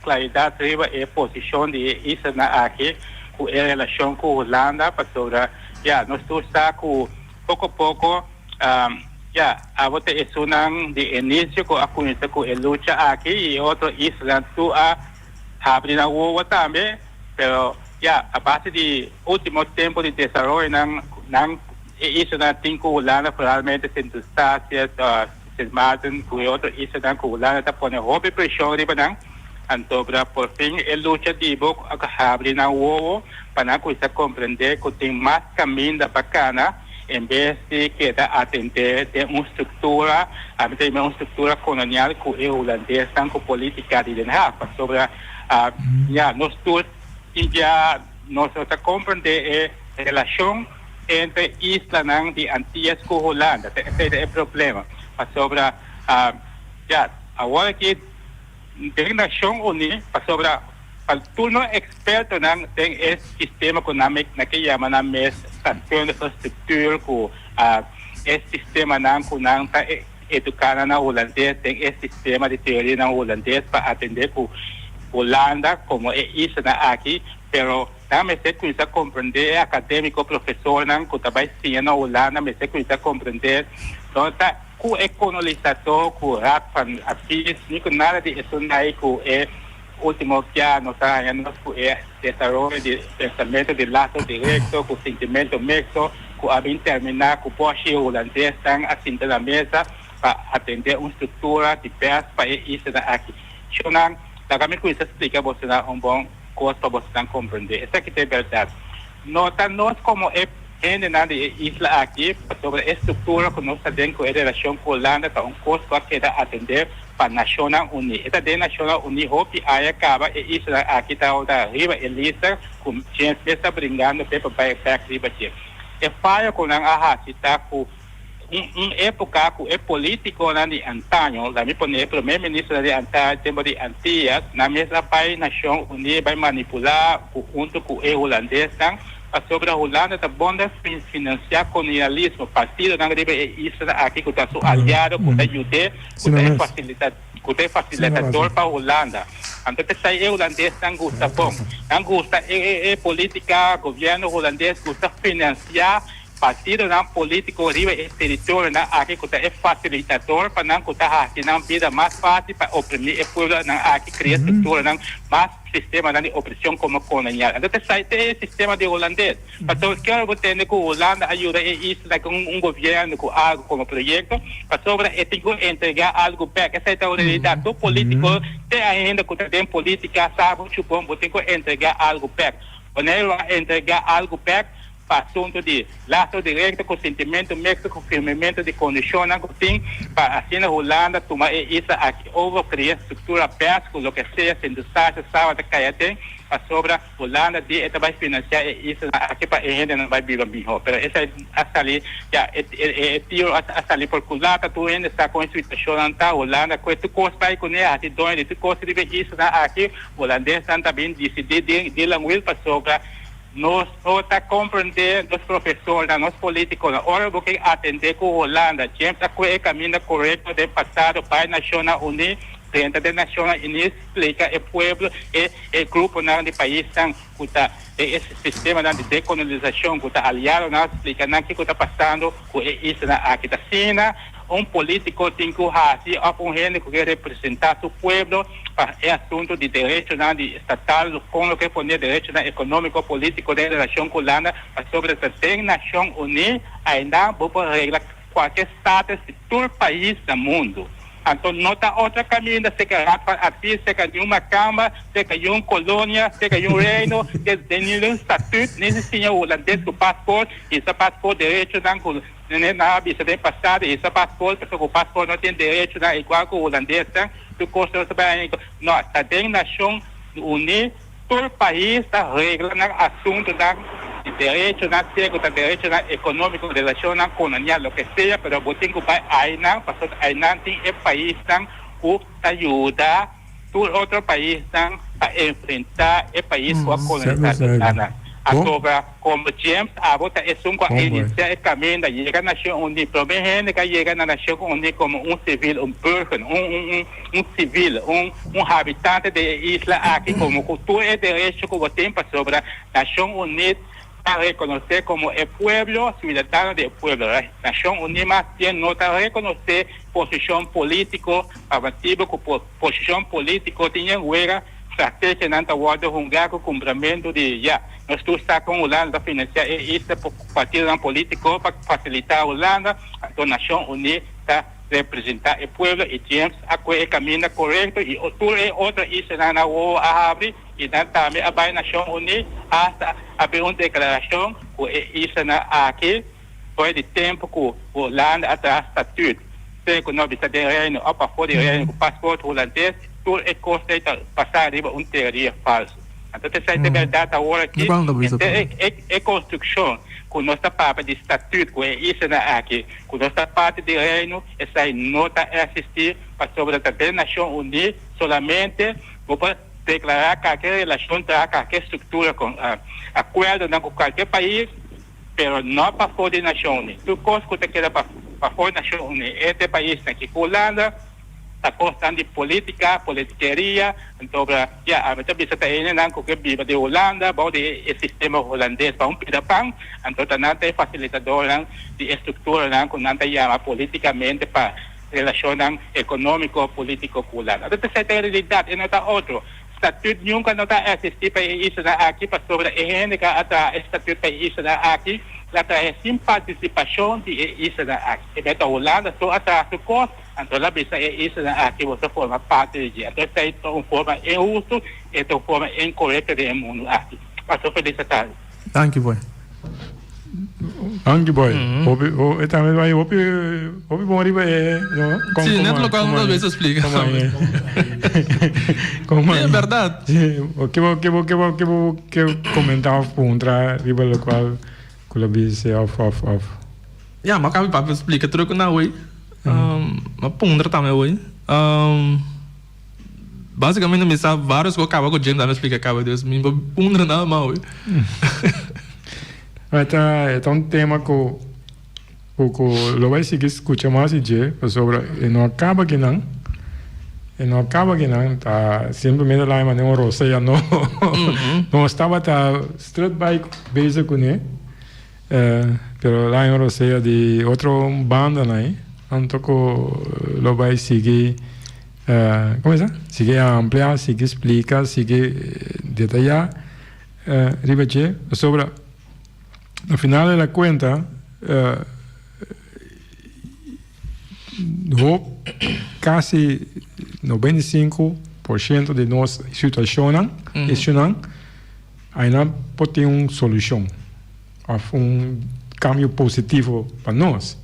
claridade riba a posição de isso na aqui com a relação com a Holanda para sobre nós está com pouco a vote isso não de início com a conhecer com a luta aqui e outro Islândia tu abre na rua também pero a base de último tempo de desenvolvimento não isso não tem que Holanda provavelmente sem estácias sem margem com outro isso não com Holanda está pondo hobby pressão riba não então por fim a luta de boc abre na rua para não coisa compreender que tem mais caminho da bacana em vez de que atender de uma estrutura colonial que o holandês tem com política de Den Haag sobre nós todos nós compreender a relação entre Islândia e Antillas com Holanda esse é o problema sobre agora que a Nação Unida sobre para turno experto tem esse sistema econômico que chama na estação de infraestrutura com esse sistema que não está educado na holandês tem esse sistema de teoria na holandês para atender com Holanda como é isso aqui pero não me sei coisa compreender acadêmico professor que também ensina na Holanda me sei coisa compreender então tá com o colonizador com o rapaz aqui não nada de isso aí com último que nós temos é desenvolvimento de pensamento de laço direto com sentimento mixto com a terminar com o poste holandês estão assim na mesa para atender uma estrutura de peças para isso aqui então da kami ko explica você bom coisa para você compreender essa que é verdade nós como de isla aqui sobre a estrutura que nós temos com a relação com a Holanda é coisa que é atender para a Nação Unida essa da Nação Unida hope aí acaba e isla aqui está da riba elisa com gente está brincando para back riba é falha com a está com época que é político de antaño, la primeiro-ministro de antaño, tempo de Antillas, na mesma país, Nação Unida vai manipular junto com o holandês, sobre a Holanda está bom de financiar colonialismo, partido na riba isso aqui que está aliado com a ajuda, com o facilitador para a Holanda. Então, o holandês não gosta bom, não gosta política, governo holandês gosta financiar partido não político riba esse território aqui que é facilitador para não que não vida mais fácil para oprimir o povo aqui criar estrutura mais sistema de opressão como colonial então esse sistema de holandês então quero ter que a Holanda ajuda isso com governo com algo como projeto para sobre tem que entregar algo back essa é a realidade do político tem ainda que tem política sabe muito bom tem que entregar algo back quando ele vai entregar algo back para assunto de laço direto com sentimento mixto, com firmamento de condição, assim, para assim a Holanda tomar isso aqui, ou criar estrutura aberta, com o que seja, sendo sábado, que tem, para sobre a Holanda, de vai financiar isso aqui para a gente não vai viver melhor. Mas essa é ali, já, tiro ali por culata, tu ainda está com a situação na Holanda, com tu costa vai com ele, assim, dois, tu costa de ver isso aqui, holandês também decidir de languil para sobre nós está compreender os professores, os políticos, agora vou atender com a Holanda, sempre é o caminho correto de passado para a Nações Unidas, dentro da Nações Unidas, explica o povo e o grupo de países que está esse sistema de decolonização que está aliado, explica o que está passando com isso aqui da China. Político tem que fazer um gente que representar o povo para assunto de direito estatal, com o que põe direito econômico, político da relação com a Holanda, sobre a Nação Unida, ainda vou regrar qualquer status de todo país do mundo. Então, não está outro caminho, seja aqui, seja em uma câmara, seja em uma colônia, seja em um reino, tem nenhum estatuto, nem se o holandês com passaporte, esse passaporte direito na visa tem passado, esse passaporte, porque o passaporte não tem direito, igual que o holandês, tu custa também, não, está dentro da Nação Unida, todo país está reglando assunto de direito, direito econômico, relação colonial, o que seja, mas o que vai aí não, porque aí não tem país que ajuda todo outro país a enfrentar o país com a colonização. Agora, como James, a volta é a iniciar o caminho da chegar na Nação Unida, também gente que chega na Nação Unida como civil, burger, civil, habitante da isla aqui, como cultura e direito que você tem sobre a Nação Unida, a reconhecer como o povo, cidadão do povo. A Nação Unida tem nota reconhecer posição política, avançada com posição política, tinha guerra, estratégia na ordem hungar com cumprimento de nós estamos com a Holanda para financiar isso por partido político para facilitar a Holanda, a Nação Unida está representar o povo e temos o caminho correto e outra isso na abre e também a Nação Unida hasta abrir uma declaração que isso aqui foi de tempo que a Holanda atrás estatuto. Se que nós estamos de reino, ou para fora de reino, com passaporte holandês, tudo é conceito passar arriba uma teoria falsa. Então, essa é a verdade agora aqui. É construção, com nossa parte de estatuto, com isso aqui, com nossa parte de reino, essa nota é assistir para sobre a Nação Unida, somente para declarar qualquer relação, qualquer estrutura, com acordo com qualquer país, mas não para fora da Nação Unida. Tudo coisa que quer para fora da Nação Unida, este país aqui, com a Holanda, está gostando de política, politiqueria, então, a gente bisa tayo na kung biba de Holanda, bao de sistema holandês, pa um pidapang, então, tanante facilitador de estrutura kung nanta yama politicamente para relação econômico, político com Holanda. Então, essa é a realidade, e não está outro. Estatuto nunca não está assistir para isso aqui, para sobre a gente que está estatuto para isso aqui, lá é sem participação de isso aqui. E a Holanda só atrás do corpo, então lá bisa isso aqui, você forma parte de então essa é uma forma injusta, é uma forma incorreta do mundo aqui. Passou feliz tarde. Thank you, boy. Anche poi, e também vai opi bom riba no? Sim, net local muitas vezes explica. Como é verdade. O que comentar contra riba local com a base off. Ja, mas acaba para explicar tudo que não é. Mas pondra também é. Basicamente me sabe vários que acaba com gente também explica acaba Deus, me pondra não mal. É um tema que lo vai seguir escutar mais sobre e não acaba que não tá simplesmente lá mas não roceia não estava tá street bike bezig com ele pero lá em roceia de outra banda né então que lo vai seguir como é seguir ampliar seguir explicar seguir detalhar ribeche sobre al final de la cuenta, casi 95% de nuestra situación, hay una solución. cambio positivo para nós.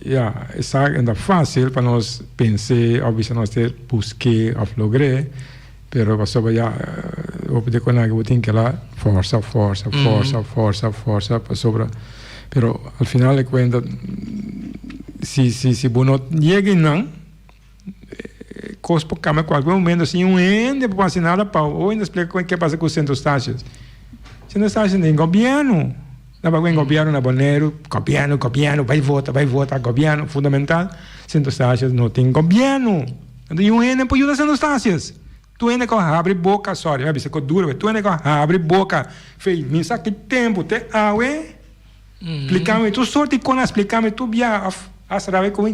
É fácil para nós pensar, obviamente nós buscar ou lograr, pero sobre o poder com que tem que lá força para sobre, pero al final é cuenta se não chega não cospo cama qualquer momento assim ende para assinar para ou ainda explica o que passa com os centros taxas. Centros taxas tem governo. Na bagulho governo na Bonaire, governo, vai votar, governo fundamental. Centros taxas não tem governo. Então eu ende para ajudar centros taxas. Tu ende com abre boca, sorry, vai ser duro, tu ende com abre boca. Fei, me saque tempo, te awe. Explicame tu sorte com explicame tu via asrave com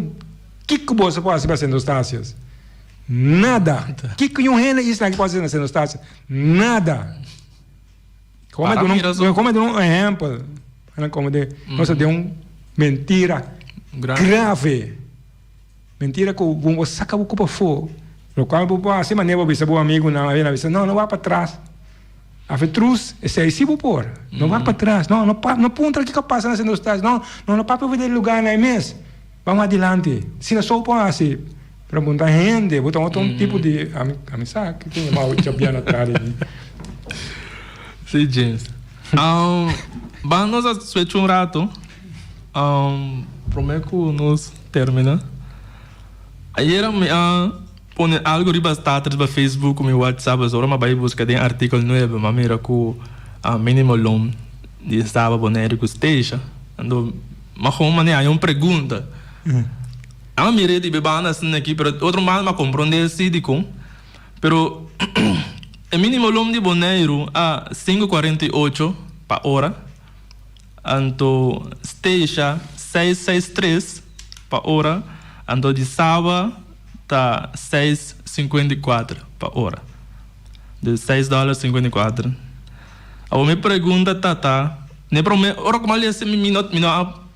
que você pode fazer para centros taxas? Nada. Que eu ende isso que pode fazer na centros taxas? Nada. Como é um exemplo, como de nós temos mentira grave, mentira que o saca o culpa fogo, o qual o assim maneira o seu amigo não vai para trás, a vetruz é se por não vai para trás, não ponta o que passa na cena dos não para ver lugar na mês, vamos adiante, se não só pode assim, para montar gente, botar outro tipo de amizade que tem mal de abiana atrás. Sim, James. Vamos a switch um rato. Prometo que nós termina. Ayer pone algo riba status no Facebook, no WhatsApp, agora mas vai buscar em artigo 9, mas mira que mínimo loan de estava Bonaire que esteja. Ando, mas como maneira uma pergunta. A mira de bebana assim aqui, pero outro mal mas compreender se de com, pero o mínimo loan de Bonaire a 5,48 para hora. Anto esteja 6,63 para hora. Anto de sábado tá 6,54 para hora. De $6,54. A minha pergunta tá. Ne prome ora como ali esse minuto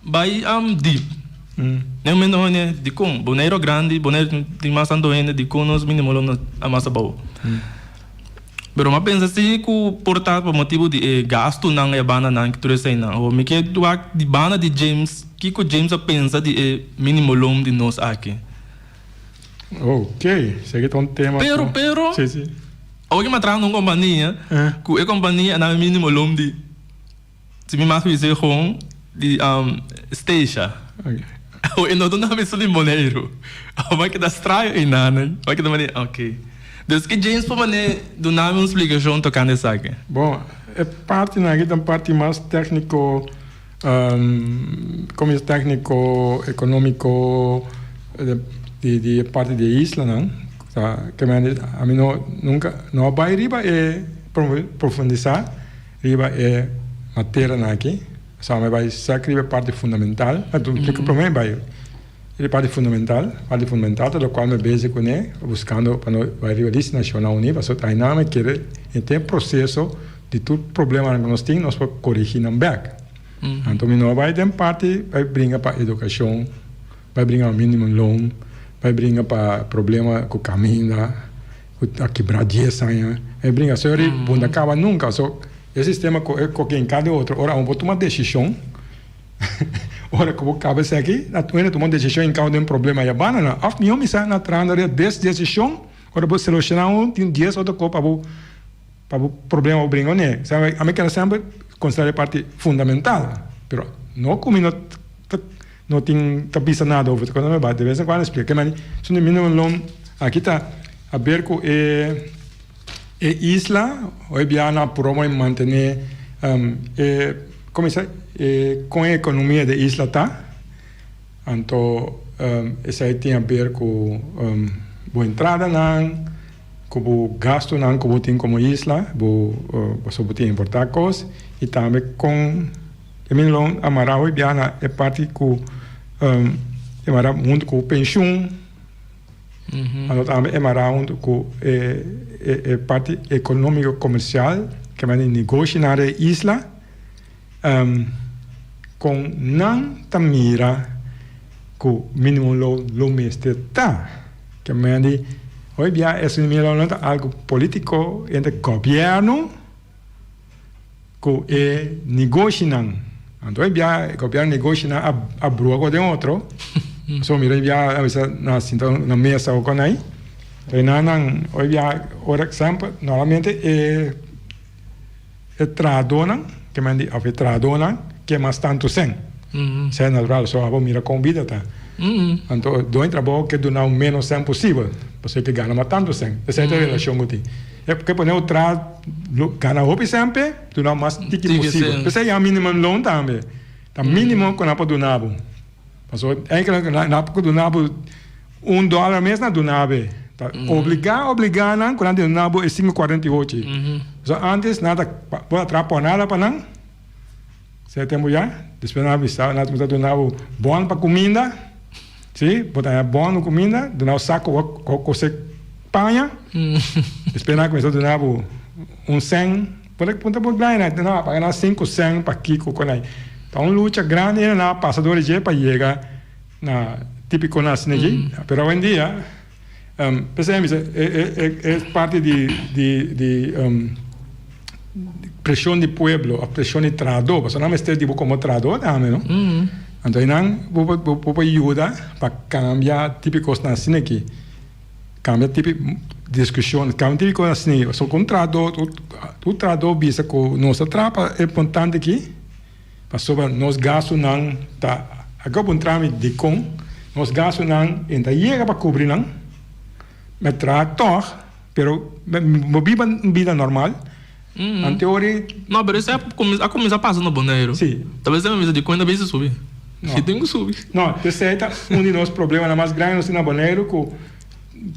vai deep. Ne menino né de com Bonaire grande, Bonaire tem mais andoene de com nos mínimo loan a massa boa. Pero mas pensa assim que portar por motivo de gasto não é bana não que tu sei não. O me que tu de bana de James, que James pensa de mínimo loan de nós aqui. Ok, segue um tema. Pero. Sim. Alguém me traz uma companhia, que a companhia na mínimo loan de se me mais dizer com de station. O não dá mais sobre Bonaire. O vai que dá estranho e nada. Vai que dá maneira, ok. Dus que James para maneira do nome uma explicação tocando essa aqui. Bom, é parte na aqui parte mais técnico, como é técnico econômico de parte da isla, não? Que a mim nunca não vai riba é profundizar, riba é matéria aqui, só me vai sacrificar parte fundamental, porque para mim vai é parte fundamental, do qual me vejo com ele, buscando para nós vai realizar nacional unida, só aí não me quer ter processo de todo problema que nós temos, nós podemos corrigir no back. Então não vai ter parte, vai brincar para educação, vai brincar mínimo loan, vai brincar para problema com caminho, a quebradinha, vai brincar só ele bunda acaba nunca, só esse sistema que em cada outro, ora vamos tomar decisão. Ora, como acaba isso aqui, na tua tomar decisão em causa de problema e a banana, af meu missa na tranda de decisão, ora vou solucionar tem 10 outra coisa para o problema o brinco né, sabe? A minha questão sempre considera parte fundamental, pero não como não tem tapisa nada over quando me bate, de vez em quando explica, mas se no mínimo loan aqui tá a ver com isla, hoje biana promo manter como com a economia da isla tá, então isso aí tem a ver com boa entrada não, com o gasto não, como tem como isla, você pode importar coisas e também com a Amaral e Biana é parte com Amaral muito com pensão, então também Amaral muito com parte econômica comercial que é negócio na isla. Com não tamira com mínimo lo mestre tá que mande hoje dia esse mínimo não algo político entre governo que negócio não. Então o governo negocia a broca de outro. So mira a veces na mesa o con ahí. Então por exemplo, normalmente tradonan, que me diz, a tradonan que mais tanto sem. Sem natural, só a mira convida tá. Então, do trabalho que donar o menos sem possível, você que ganha mais tanto sem. Essa é a relação com ti. É porque quando eu trago ganha o sempre, donar mais tiki possível. Essa é a mínima loan também. Tá mínimo quando eu donar. Mas na época donava $1 mês na donava. Tá obrigar não quando donava é 5,48. So antes nada pode atrapalhar nada para não. Você tem mulher? Depois nós donava bom para comida. Sim, botar bom na comida, donava saco com você panha. Depois nós começamos a donar 100. Pode ganhar, não, pagar 5 100 para Kiko com aí. Então, luta grande na passadora de para chegar na típico na sinergia. Pero hoje em dia, pensamos, é parte de pressão de pueblo, a pressão de tradutor. Porque não é tipo como tradutor também, não? Então, não vou ajudar para cambiar típicos na sinergia. Cambia típico discussão, cambia típico na sinergia. Só com tradutor, o tradutor visa que nossa trapa é importante aqui. Passover nos gastos não tá agora um trâmite de com nos gastos não ainda chega para cobrir não me trator pero me viva vida normal em teoria não mas isso é a começar passando Bonaire sim talvez a mesa de coisa vez subir se tem que subir não terceira de nossos problemas mais grandes na Bonaire que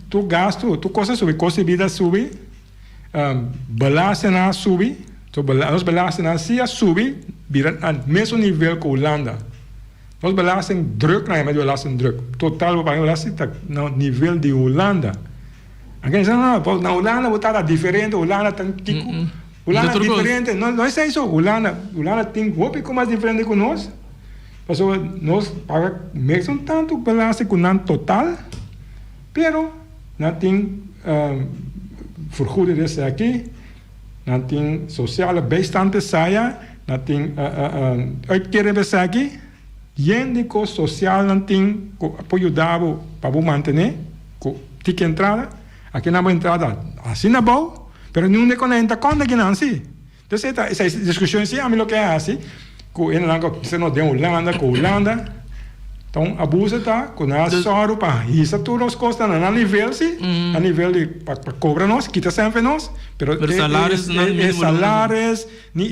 tu gasto tu coisa subir custo de vida subir balança não subir então nós balança não se subir vira ao mesmo nível que a Holanda. Nós belasting druk, não é mais belasting druk. Total, o belasting está no nível de Holanda. Alguém diz, não, na Holanda está diferente, Holanda tem tipo... Holanda é diferente, não é isso. Holanda tem um pouco mais diferente que nós. Porque nós pagamos mesmo tanto belasting que não total, pero não tem vergoeding desse aqui, não tem social bastante saia, não tem uitkering bij aqui, gente social não tem apoio dado para manter, com tique entrada, aqui na entrada assim na boa, mas não é quando entra conta que não assim. Então essa discussão assim, a mim o que é assim, que ele não você não tem Holanda, com Holanda, então abuso tá, com a soro para isso tudo os custos na nível sim, a nível de para cobrar nós, quita sempre nós, pero salários ni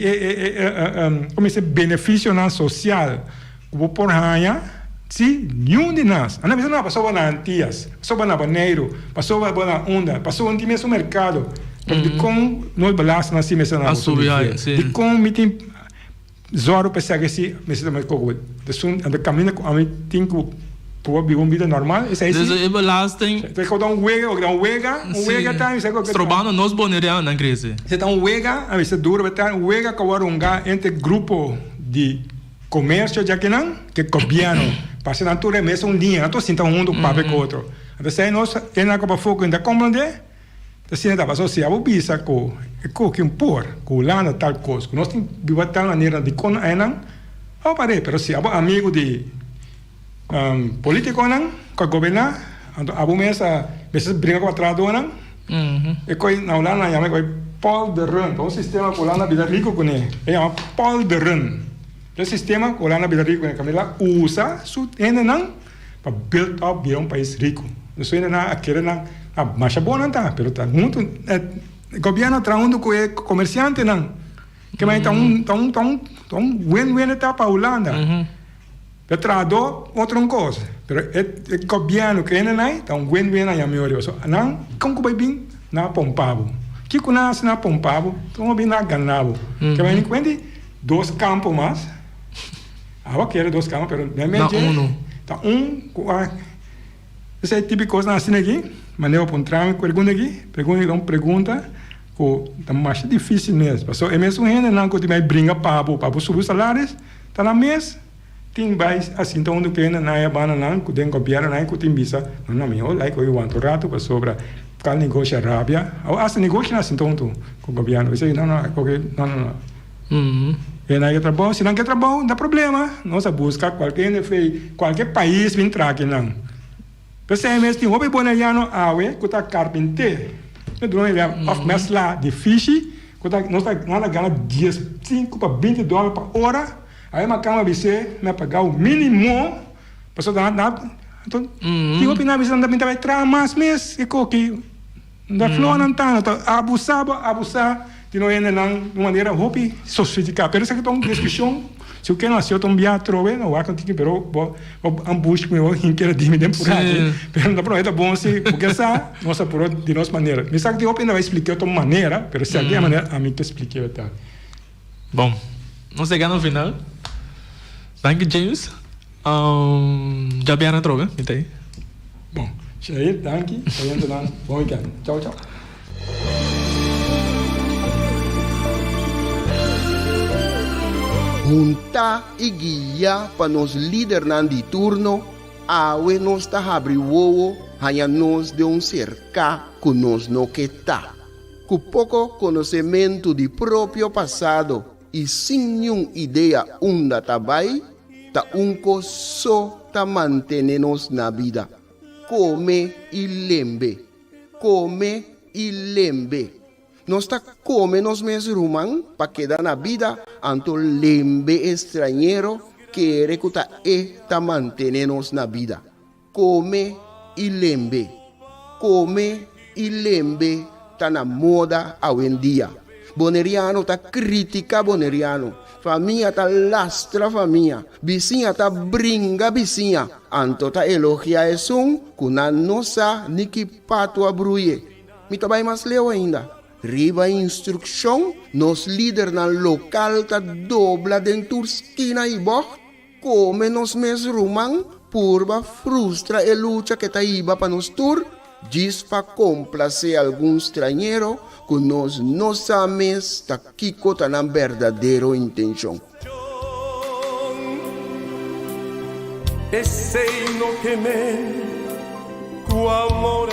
como se benefício na social, como por raia, sim, nenhum de nós, a não não passou na Antillas, passou na Bonaire, passou na Onda, passou no mesmo mercado, de como nós balançamos assim mesmo na de como me tem zoro pensar que se me sinto mais cool. De caminho a mim tem que pôr uma vida normal. Isso é isso. É belasting. Você quando um wega tá, você quando trabalhando nos bonerianos na crise. Você tá um wega, a vezes duro, tá um wega que agora entre grupo de comércio já que governo, para na altura mesmo linha, não tô sentindo do papel com outro. Então se nós na copa foco ainda compreender, assim da passou se a bisa que impor, com Holanda tal coisa, nós tem viva tal maneira de con não, pare, pero se amigo de político não, com governo, abo mesa briga com a tradutor não, e coi na Holanda chama coi Paul de Run, então o sistema Holanda vida rico com ele, chama Paul de Run, o sistema Holanda vida rico com ele, Camila usa su ainda não para build up virar país rico, isso ainda não querer não mas é bom não tá, pero tá muito o governo trazendo com o comerciante não, que mais tá win-win tá para a Holanda, o tradutor outra coisa, pero o governo que ainda não tá win-win na maioria, so não como vai bem na pompavo, que com nós na pompavo, então bem na ganavo, que vai enquanto 2 campos mais, quero 2 campos, pero não é tá esse é típico na assim aqui. Maneiro para um trâmite, pergunta, que é mais difícil mesmo. É mesmo ainda não que vai brincar para subir salários, está na mesa, tem mais assim, então do que ainda não é bana não, que tem governo não, que tem visa, não me olha, que eu want rato para sobra, qual negócio é rábia, ou esse negócio assim então com o governo, isso não, E não quer trabalho, se não quer trabalho, não dá problema. Nós busca qualquer país vir entrar aqui não. Pensei mesmo, tem um boneriano awe, que tá carpinteiro. Então, ele oferece lá de fiche, nós tá ganhando 5 para $20 por hora. Aí, uma cama você vai pagar o mínimo. Pessoal, então, tem uma opinião, você não vai entrar mais mês, e que da flor não tá, abusar, de não é de maneira roupa sofisticada. Pero isso aqui é uma discussão. Se o que nasceu tão bem trove, não há que pero ambush que eu quero diminuir por aí. Pero não é bom se porque essa nossa por de nossa maneira. Me sabe que eu não vai explicar de outra maneira, pero se alguém maneira a mim te expliquei tá. Bom, vamos chegar no final. Thank you, James. Já vieram troca, então. Bom, aí, thank you. Bom weekend. Tchau, tchau. Junta e guia para nos líder de turno, awe nos ta abri wowo, hanya nos de cerca que nos no que tá. Com pouco conhecimento de próprio passado e sem nenhuma ideia onde tá vai, tá só tá manter-nos na vida. Come e lembre. Nós está come nos mesmos rumang para quedar na vida, anto lembre estrangeiro que recuta tá manter-nos na vida. Come e lembre tá na moda hoje em dia. Boneriano tá critica boneriano. Família tá lastra família. Vizinha tá brinca vizinha. Anto tá elogia esum, kuna nossa niki pato abruye. Mita vai mais leu ainda. Riba instrução, nos líder na local tá dobla dentro esquina e boh. Come nos mes rumang, purba frustra e luta que tá iba para nos tur. Diz para complacer algum estrangeiro, que nós não sabemos tá kiko tá na verdadeira intenção. Esse no que me, cu amor